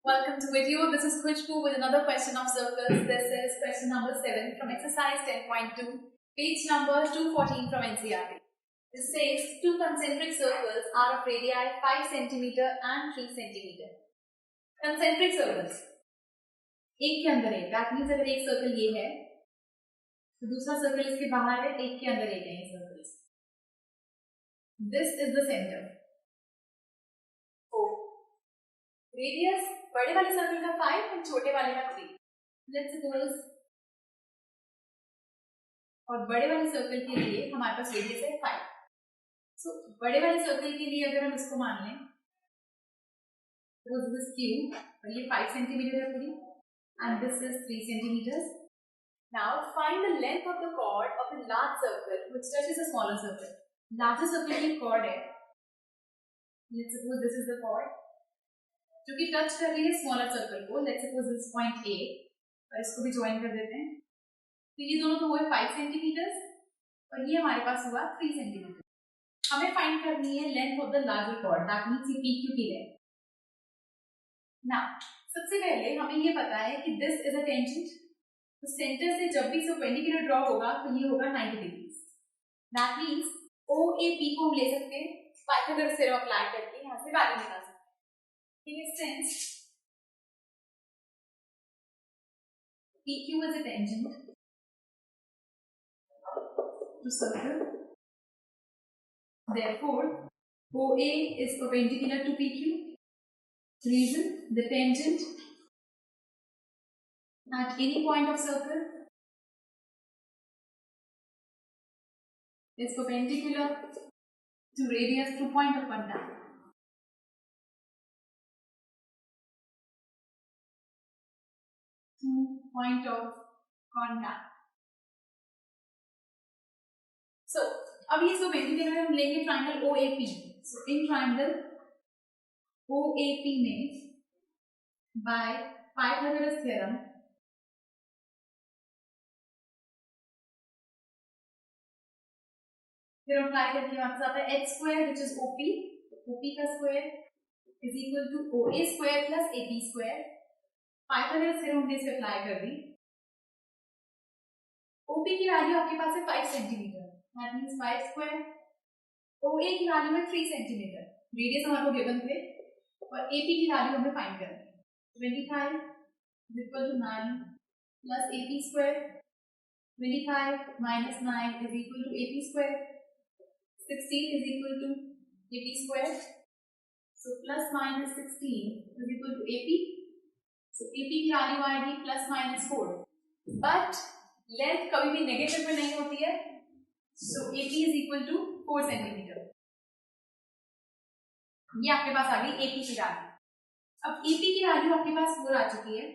Welcome to video. This is Khushbu with another question of circles. This is question number 7 from exercise 10.2, page number 214 from NCERT. It says two concentric circles are of radii 5 cm and 3 cm. Concentric circles एक के अंदर एक, that means अगर एक circle ये है तो दूसरा सर्कल इसके बाहर है, एक के अंदर एक है ये circles. This is the center. Radius बड़े वाले सर्कल का 5 और छोटे वाले का 3. लेट्स सपोज और बड़े वाले सर्कल के लिए हमारे पास रेडियस है 5. सो बड़े वाले सर्कल के लिए अगर हम इसको मान लें दिस क्यू और ये 5 सेंटीमीटर है पूरी and this is 3 centimetre. Now find the length of the chord of the large circle which touches a smaller circle. Larger circle की कॉर्ड है, let's suppose this is the chord जो कि touch कर रही है smaller circle को. Let's suppose this point A और इसको भी ज्वाइन कर देते हैं. तो ये दोनों तो हुए 5 सेंटीमीटर और ये हमारे पास हुआ 3 सेंटीमीटर. हमें फाइंड करनी है length of the larger chord, that means ये पीक्यू की लेंथ. नाउ सबसे पहले हमें ये पता है कि दिस इज अ टेंजेंट. तो सेंटर से जब भी परपेंडिकुलर ड्रॉ होगा तो ये होगा 90 डिग्री. दैट मींस OAP को हम ले सकते हैं पाइथागोरस थ्योरम अप्लाई करके, यहां से वैल्यू निकाल सकते हैं. Since PQ is a tangent to circle, therefore OA is perpendicular to PQ. Reason: the tangent at any point of circle is perpendicular to radius through point of contact. Point of contact. So अब ये सब basically हम लेंगे triangle OAP. So in triangle OAP में by Pythagoras theorem फिर apply करके हमारे पास आता है h square which is OP. OP का square is equal to OA square plus AP square. Pythagoras theorem हमने इस पे अप्लाई कर दी. OP की वैल्यू आपके पास है 5 centimetre, that means 5 square. OA की वैल्यू है 3 सेंटीमीटर, रेडियस हमारे को गिवन थे, और AP की वैल्यू हमें फाइंड करनी है. 25 is equal to 9 plus AP square. 25 minus 9 is equal to AP square. 16 is equal to AP square. So plus minus 16 is equal to AP. So AP की value आएगी plus minus 4, but length कभी भी negative में नहीं होती है. So AP is equal to 4 centimetre. ये आपके पास आ गई AP की वैल्यू. अब AP की वैल्यू आपके पास 4 आ चुकी है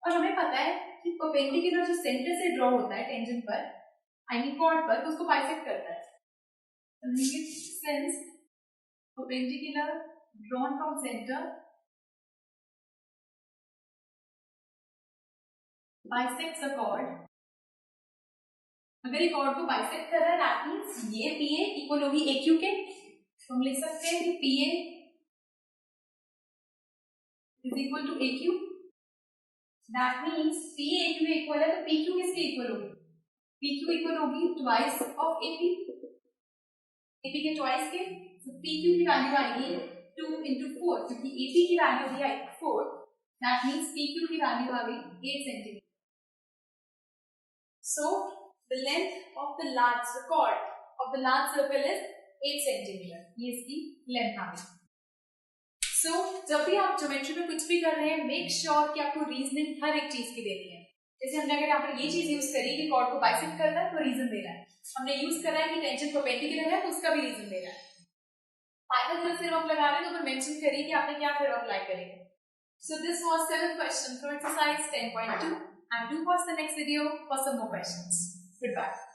और हमें पता है कि परपेंडिकुलर जो सेंटर से ड्रॉ होता है टेंजेंट पर, आई मीन कॉर्ड पर, तो उसको बाइसेक्ट करता है. Since perpendicular drawn from centre bisects a cord. अगर ये कॉर्ड को बाइसेक्ट कर रहा है दैट मींस ये PA इक्वल होगी AQ के. तो हम लिख सकते हैं कि PA is equal to AQ. That means PA AQ equal है तो PQ किसके इक्वल होगी? PQ इक्वल होगी ट्वाइस ऑफ AP. AP के ट्वाइस के. तो PQ की वैल्यू आएगी 2 into 4, क्योंकि AP की value the I 4. That means PQ की वैल्यू आ गई 8 centimetre. So the length of the large chord of the large circle is 8 centimeter. ये इसकी लेंथ आ गई. So जब भी आप ज्योमेट्री में कुछ भी कर रहे हैं, मेक श्योर कि आपको रीजनिंग हर एक चीज की देनी है. जैसे हमने अगर यहाँ पर ये चीज यूज करी कि कॉर्ड को बाइसेक्ट करना है तो रीजन दे रहा है. हमने यूज करा है कि टेंजेंट परपेंडिकुलर है तो उसका भी रीजन दे रहा है. पाइथागोरस थ्योरम आप लगा रहे हैं तो फिर मेंशन करिए कि आपने क्या थ्योरम अप्लाई करेंगे. So this was 7th question from exercise 10.2. And do watch the next video for some more questions. Goodbye.